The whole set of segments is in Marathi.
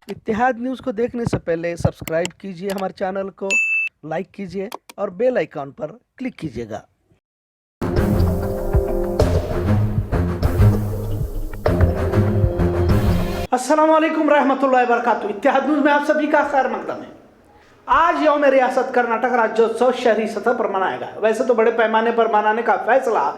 इत्तेहाद न्यूज़ को देखने से पहले सब्सक्राइब कीजिए हमारे चैनल को, लाइक कीजिए और बेल आइकॉन पर क्लिक कीजिएगा। अस्सलाम वालेकुम रहमतुल्लाहि व बरकातुहू। इत्तेहाद न्यूज़ में आप सभी का खैर मकदम है। आज यौम रियासत कर्नाटक राज्योत्सव शहरी सतह पर मनाया गया। वैसे तो बड़े पैमाने पर मनाने का फैसला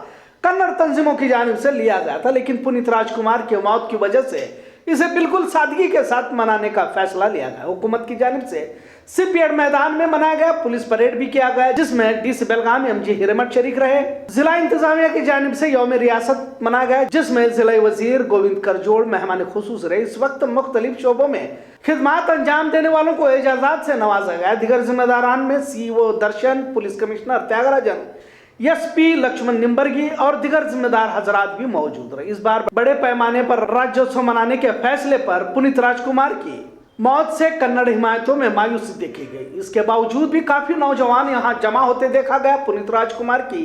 कन्नड़ तंजीमों की जानिब से लिया गया था, लेकिन पुनीत राजकुमार की मौत की वजह से इसे बिल्कुल सादगी के साथ मनाने का फैसला लिया गया। हुकूमत की जानिब से शिपयार्ड मैदान में मनाया गया। पुलिस परेड भी किया गया, जिसमें डीसी बेलगाम एमजी हिरेमठ शरीक रहे। जिला इंतजामिया की जानिब से यौम रियासत मनाया गया, जिसमें जिला वजीर गोविंद करजोड़ मेहमान खुसूस रहे। इस वक्त मुख्तलिफ शोबों में खिदमात अंजाम देने वालों को एजाजात से नवाजा गया। दिगर जिम्मेदारान में CEO Darshan, police commissioner Tyagarajan, SP Lakshman Nimbargi और दिगर जिम्मेदार हजरात भी मौजूद रहे। इस बार बड़े पैमाने पर राज्योत्सव मनाने के फैसले पर पुनीत राजकुमार की मौत से कन्नड़ हिमायतों में मायूसी देखी गई। इसके बावजूद भी काफी नौजवान यहां जमा होते देखा गया। पुनीत राजकुमार की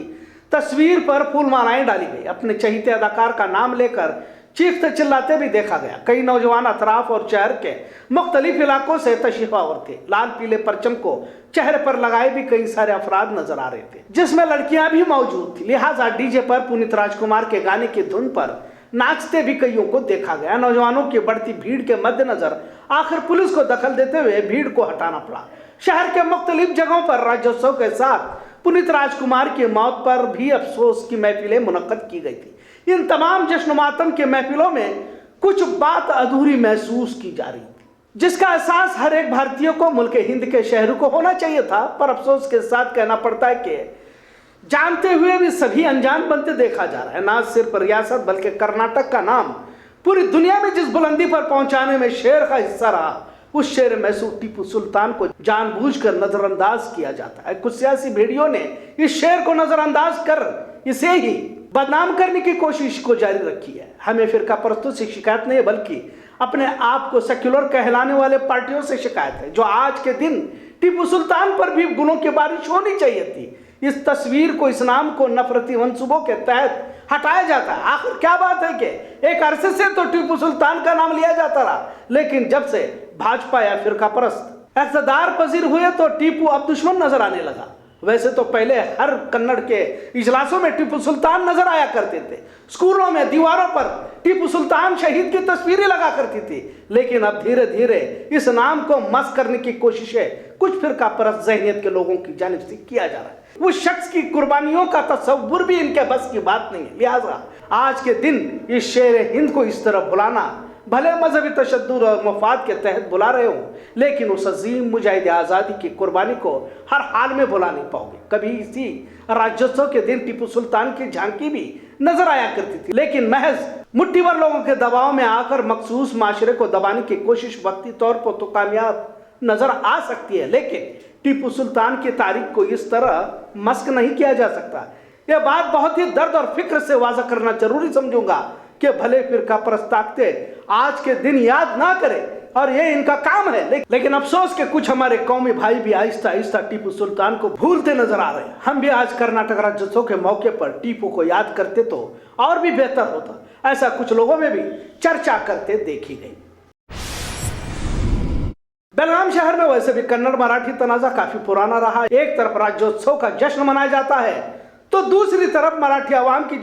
तस्वीर पर फूलमालाएं डाली गई। अपने चहीते अदाकार का नाम लेकर चीखते चिल्लाते भी देखा गया। कई नौजवान अतराफ और शहर के मुख्तलिफ इलाकों से तशरीफ आवर थे। लाल पीले परचम को चेहरे पर लगाए भी कई सारे अफराद नजर आ रहे थे, जिसमें लड़कियां भी मौजूद थी। लिहाजा डीजे पर पुनीत राजकुमार के गाने की धुन पर नाचते भी कईयों को देखा गया। नौजवानों की बढ़ती भीड़ के मद्देनजर आखिर पुलिस को दखल देते हुए भीड़ को हटाना पड़ा। शहर के मुख्तलिफ जगहों पर राज्योत्सव के साथ पुनीत राजकुमार की मौत पर भी अफसोस की महफिलें मुनक्कद की गई थी। इन तमाम जश्न मातम के महफिलों में कुछ बात अधूरी महसूस की जा रही थी, जिसका एहसास हर एक भारतीय को मुल्क हिंद के शहरों को होना चाहिए था। पर अफसोस के साथ कहना पड़ता है कि जानते हुए भी सभी अनजान बनते देखा जा रहा है। ना सिर्फ रियासत बल्कि कर्नाटक का नाम पूरी दुनिया में जिस बुलंदी पर पहुंचाने में शेर का हिस्सा रहा, उस शेर मैसूर टीपू सुल्तान को जानबूझकर नजरअंदाज किया जाता है। कुछ सियासी भेड़ियों ने इस शेर को नजरअंदाज कर इसे ही बदनाम करने की कोशिश को जारी रखी है। हमें फिरका परस्तों से शिकायत नहीं, बल्कि अपने आप को सेक्युलर कहलाने वाले पार्टियों से शिकायत है, जो आज के दिन टीपू सुल्तान पर भी गुनों की बारिश होनी चाहिए थी। इस तस्वीर को, इस नाम को नफरती मंसूबों के तहत हटाया जाता है। आखिर क्या बात है कि एक अरसे से तो टीपू सुल्तान का नाम लिया जाता रहा, लेकिन जब से भाजपा या फिरका परस्त इक़्तिदार पजीर हुए तो टीपू अब दुश्मन नजर आने लगा। वैसे तो पहले हर कन्नड़ के इजलासों में टीपू सुल्तान नजर आया करते थे। स्कूलों में दीवारों पर टीपू सुल्तान शहीद की तस्वीरें लगा करती थी, लेकिन अब धीरे धीरे इस नाम को मस्क करने की कोशिशें कुछ फिरका परस्त ज़हनियत के लोगों की जानिब से किया जा रहा है। उस शख्स की कुर्बानियों का तस्वुर भी इनके बस की बात नहीं है। लिहाजा आज के दिन इस शेर हिंद को इस तरह बुलाना, भले मजहबी तशद्दुद और मफाद के तहत बुला रहे हो, लेकिन उस अजीम मुजाहिद आज़ादी की कुर्बानी को हर हाल में भुला नहीं पाओगे। कभी इसी राज्योत्सव के दिन टीपू सुल्तान की झांकी भी नजर आया करती थी, लेकिन महज मुट्ठी भर लोगों के दबाव में आकर मखसूस माशरे को दबाने की कोशिश वक्ती तौर पर तो कामयाब नजर आ सकती है, लेकिन टीपू सुल्तान की तारीख को इस तरह मस्क नहीं किया जा सकता। यह बात बहुत ही दर्द और फिक्र से वाज़ा करना जरूरी समझूंगा कि भले फिरका परस्त ताकतें आज के दिन याद ना करें, और ये इनका काम है, लेकिन अफसोस के कुछ हमारे कौमी भाई भी आहिस्ता आहिस्ता टीपू सुल्तान को भूलते नजर आ रहे हैं। हम भी आज कर्नाटक राज्योत्सव के मौके पर टीपू को याद करते तो और भी बेहतर होता, ऐसा कुछ लोगों में भी चर्चा करते देखी गई। बेलगाम शहर में वैसे भी कन्नड़ मराठी तनाजा काफी पुराना रहा। एक तरफ राज्योत्सव का जश्न मनाया जाता है, तो दूसरी तरफ मराठी आवाम की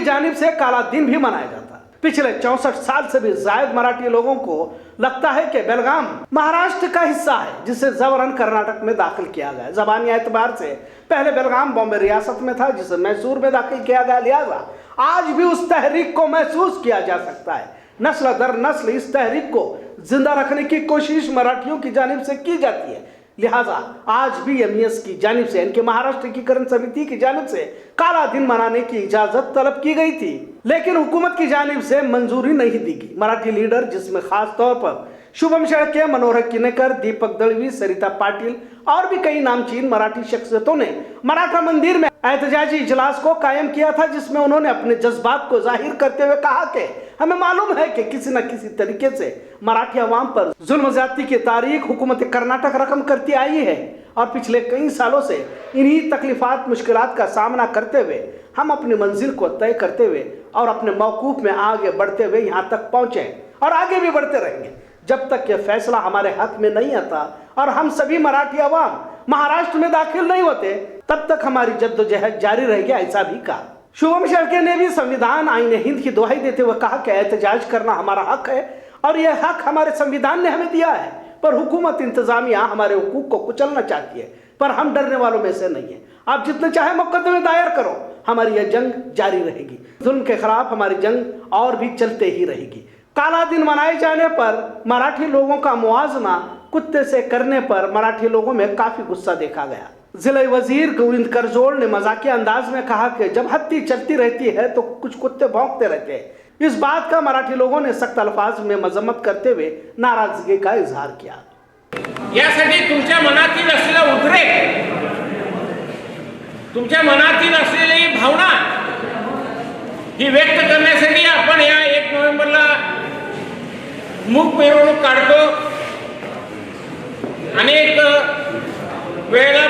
जानिब से काला दिन भी मनाया जाता है। पिछले 64 साल से भी जायद मराठी लोगों को लगता है कि बेलगाम महाराष्ट्र का हिस्सा है, जिसे जबरन कर्नाटक में दाखिल किया गया। जबानी एतबार से पहले बेलगाम बॉम्बे रियासत में था, जिसे मैसूर में दाखिल किया गया। लिहाजा आज भी उस तहरीक को महसूस किया जा सकता है। नस्ल दर नस्ल इस तहरीक को जिंदा रखने की कोशिश मराठियों की जानिब से की जाती है। लिहाजा आज भी एमईएस की जानिब से, इनके महाराष्ट्र एकीकरण समिति की जानिब से काला दिन मनाने की इजाजत तलब की गई थी, लेकिन हुकूमत की जानिब से मंजूरी नहीं दी गई। मराठी लीडर, जिसमें खास तौर पर शुभम शेळके, मनोहर किनेकर, दीपक दळवी, सरिता पाटिल और भी कई नामचीन मराठी शख्सियतों ने मराठा मंदिर में एहतजाजी इजलास को कायम किया था, जिसमें उन्होंने अपने जज्बात को जाहिर करते हुए कहा कि हमें मालूम है कि किसी न किसी तरीके से मराठी अवाम पर जुल्म ज्यादती की तारीख हुकूमत कर्नाटक रकम करती आई है, और पिछले कई सालों से इन्हीं तकलीफात मुश्किलात का सामना करते हुए हम अपनी मंजिल को तय करते हुए और अपने मौकूफ में आगे बढ़ते हुए यहाँ तक पहुँचे। और आगे भी बढ़ते रहेंगे जब तक यह फैसला हमारे हाथ में नहीं आता और हम सभी मराठी अवाम महाराष्ट्र में दाखिल नहीं होते, तब तक हमारी जद्दोजहद जारी रहेगी, ऐसा भी कहा। शुभम शेळके ने भी संविधान आईन हिंद की दुहाई देते हुए कहा कि एहतजाज करना हमारा हक है और यह हक हमारे संविधान ने हमें दिया है, पर हुकूमत इंतजामिया हमारे हुकूक को कुचलना चाहती है, पर हम डरने वालों में से नहीं है। आप जितने चाहे मुकदमे दायर करो, हमारी यह जंग जारी रहेगी। जुल्म के खिलाफ हमारी जंग और भी चलते ही रहेगी। काला दिन मनाए जाने पर मराठी लोगों का मुआवजा कुत्ते से करने पर मराठी लोगों में काफी गुस्सा देखा गया। जिला वजीर गोविंद करजोल ने मजाकिया अंदाज में कहा कि जब हत्ती चलती रहती है तो कुछ कुत्ते भौंकते रहते हैं। इस बात का मराठी लोगों ने सख्त अल्फाज में मजम्मत करते हुए नाराजगी का इजहार किया। यासाठी तुमच्या मनातील असलेला उद्रेक, तुमच्या मनातील असलेली भावना ही व्यक्त करण्यासाठी आपण या 1 नोव्हेंबरला मूक मिरवणूक काढतो। अनेक वेळेला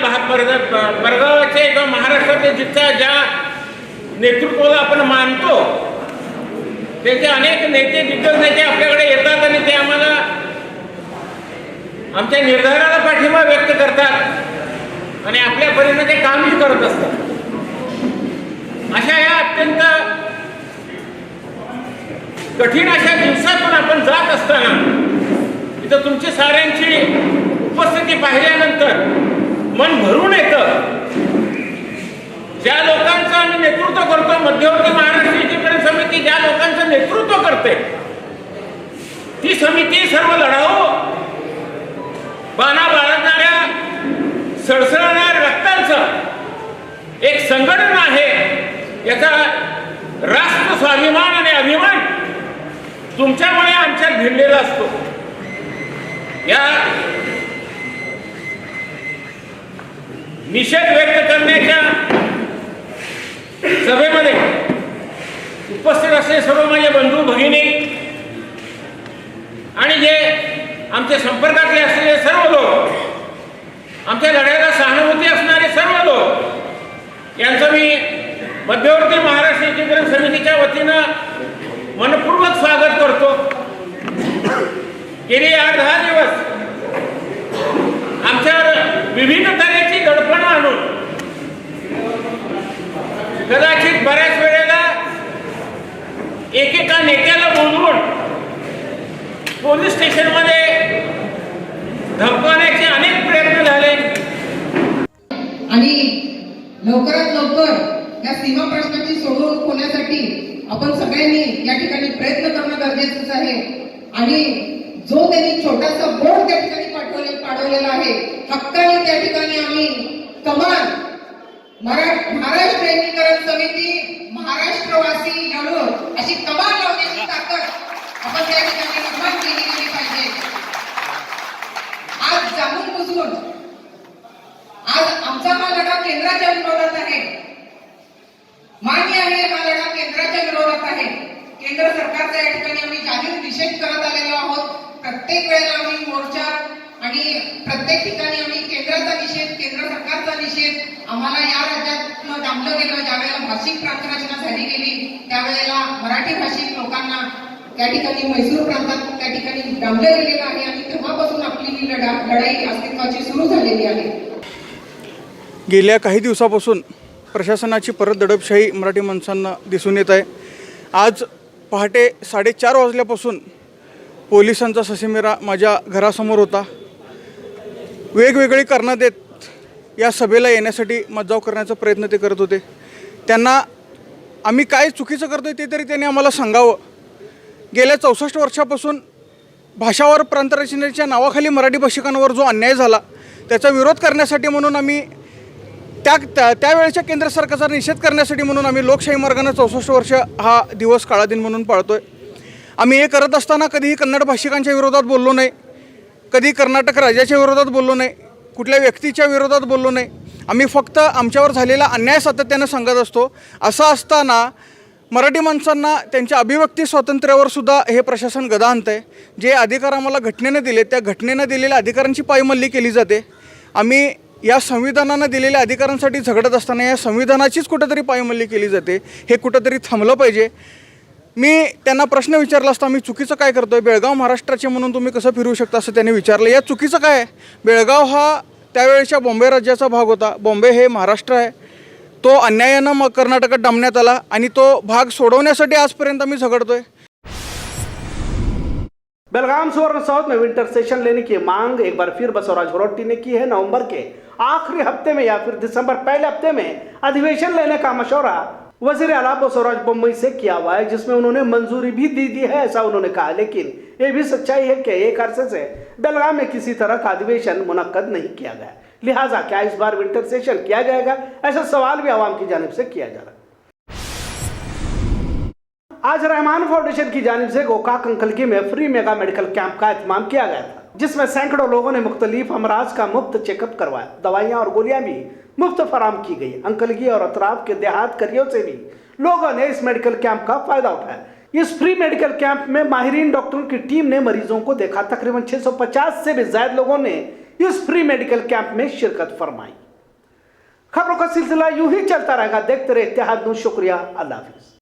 परगावाचे किंवा महाराष्ट्राचे जिथं ज्या नेतृत्वाला आपण मानतो त्यांचे अनेक नेते दिग्गज नेते आपल्याकडे येतात आणि ते आम्हाला आमच्या निर्धाराला पाठिंबा व्यक्त करतात आणि आपल्या परीने ते कामही करत असतात। अशा या अत्यंत कठीण अशा दिवसातून आपण जात असताना इथं तुमची साऱ्यांची उपस्थिती पाहिल्यानंतर मन भरून येतं। ज्या लोकांचं आम्ही नेतृत्व करतो, मध्यवर्ती महाराष्ट्र एकीकरण समिती ज्या लोकांचं नेतृत्व करते, ती समिती सर्व लढाऊ बाणा बाळगणाऱ्या सळसळणाऱ्या रक्तांचं एक संघटन आहे, याचा राष्ट्र स्वाभिमान आणि अभिमान तुमच्यामुळे आमच्यात भिडलेला असतो। या निषेध व्यक्त करण्याच्या सभेमध्ये उपस्थित असलेले सर्व माझे बंधू भगिनी आणि जे आमच्या संपर्कातले असलेले सर्व लोक, आमच्या लढ्याला सहानुभूती असणारे सर्व लोक यांचं मी मध्यवर्ती महाराष्ट्र एकीकरण समितीच्या वतीनं मनपूर्वक स्वागत करतो। गेली 8-10 दिवस आमच्यावर विविध तऱ्हेची दडपण आणून कदाचित बऱ्याच वेळेला एकेका नेत्याला बोलवून पोलीस स्टेशनमध्ये धमकवण्याचे अनेक प्रयत्न झाले आणि लवकरात लवकर या सीमा प्रश्नाची सोडवणूक होण्यासाठी आपण सगळ्यांनी या ठिकाणी प्रयत्न करणं गरजेचं आहे। आणि जो त्यांनी छोटासा बोर्ड त्या ठिकाणी पाठवलेला आहे, हक्काने त्या ठिकाणी आम्ही कमान महाराष्ट्र एकीकरण समिती महाराष्ट्रवासी लढू अशी कमान लावण्याची ताकद आपण त्या ठिकाणी निर्माण केली गेली पाहिजे। आज जाणून बुजून आज आमचा हा लढा केंद्राच्या विरोधात आहे, मान्य आहे, हा लढा केंद्राच्या विरोधात आहे। केंद्र सरकारचा या ठिकाणी आम्ही जाहीर निषेध करत आलेलो आहोत। प्रत्येक वेळेला आम्ही मोर्चा आणि प्रत्येक ठिकाणी आम्ही केंद्राचा निषेध, केंद्र सरकारचा निषेध, आम्हाला या राज्यात डांबलं गेलं। ज्यावेळेला भाषिक प्रांतरचना झाली गेली त्यावेळेला मराठी भाषिक लोकांना त्या ठिकाणी म्हैसूर प्रांतात त्या ठिकाणी डांबलं गेलेलं आहे आणि तेव्हापासून आपली ही लढाई अस्तित्वाची सुरू झालेली आहे। गेल्या काही दिवसापासून प्रशासनाची परत दडपशाही मराठी माणसांना दिसून येत आहे। आज पहाटे 4:30 वाजल्यापासून पोलिसांचा ससेमिरा माझ्या घरासमोर होता। वेगवेगळी कारणं देत या सभेला येण्यासाठी मज्जाव करण्याचा प्रयत्न ते करत होते। त्यांना आम्ही काय चुकीचं करतोय ते तरी त्यांनी आम्हाला सांगावं। गेल्या 64 वर्षापासून भाषावर प्रांतरचनेच्या नावाखाली मराठी भाषिकांवर जो अन्याय झाला त्याचा विरोध करण्यासाठी म्हणून आम्ही त्यावेळेच्या केंद्र सरकारचा निषेध करण्यासाठी म्हणून आम्ही लोकशाही मार्गाने 64 वर्ष हा दिवस काळा दिन म्हणून पाळतोय। आम्ही हे करत असताना कधीही कन्नड भाषिकांच्या विरोधात बोललो नाही, कधी कर्नाटक राज्याच्या विरोधात बोललो नाही, कुठल्या व्यक्तीच्या विरोधात बोललो नाही। आम्ही फक्त आमच्यावर झालेला अन्याय सातत्याने सांगत असतो। असं असताना मराठी माणसांना त्यांच्या अभिव्यक्ती स्वातंत्र्यावर सुद्धा हे प्रशासन गदा आणतंय। जे अधिकार आम्हाला घटनेने दिले त्या घटनेने दिलेल्या अधिकारांची पायमल्ली केली जाते। आम्ही या संविधानानं दिलेल्या अधिकारांसाठी झगडत असताना या संविधानाचीच कुठेतरी पायमल्ली केली जाते। हे कुठेतरी थांबलं पाहिजे। मी त्यांना प्रश्न विचारला असता मी चुकीचं काय करतोय, बेळगाव महाराष्ट्राचे म्हणून तुम्ही कसं फिरू शकता असं त्यांनी विचारलं. या चुकीचं काय आहे? बेळगाव हा त्यावेळेच्या बॉम्बे राज्याचा भाग होता. बॉम्बे हे महाराष्ट्र आहे. तो अन्यायानं मग कर्नाटकात डांबण्यात आला आणि तो भाग सोडवण्यासाठी आजपर्यंत मी झगडतोय. बेलगाम सुवर्ण साउथ में विंटर सेशन लेने की मांग एक बार फिर बसवराज होराट्टी ने की है. नवंबर के आखिरी हफ्ते में या फिर दिसंबर पहले हफ्ते में अधिवेशन लेने का मशवरा वजीर आला बसवराज बोम्मई से किया हुआ है, जिसमें उन्होंने मंजूरी भी दी है, ऐसा उन्होंने कहा. लेकिन ये भी सच्चाई है कि एक अरसे से बेलगाम में किसी तरह का अधिवेशन मुनक्कद नहीं किया गया. लिहाजा क्या इस बार विंटर सेशन किया जाएगा, ऐसा सवाल भी आवाम की जानिब से किया जा रहा है. आज रहमान फाउंडेशन की जानिब से गोकाक अंकलगी में फ्री मेगा मेडिकल कैंप का एहतमाम किया गया था, जिसमें सैकड़ों लोगों ने मुख्तलिफ अमराज का मुफ्त चेकअप करवाया. दवाइयाँ और गोलियां भी मुफ्त फराम की गई. अंकलगी और अतराफ के देहात करियों से भी लोगों ने इस मेडिकल कैंप का फायदा उठाया. इस फ्री मेडिकल कैंप में माहिरीन डॉक्टरों की टीम ने मरीजों को देखा. तकरीबन 650 से भी ज्यादा लोगों ने इस फ्री मेडिकल कैंप में शिरकत फरमाई. खबरों का सिलसिला यूं ही चलता रहेगा. देखते रहे इत्तेहाद न्यूज़. शुक्रिया. अल्लाह हाफिज.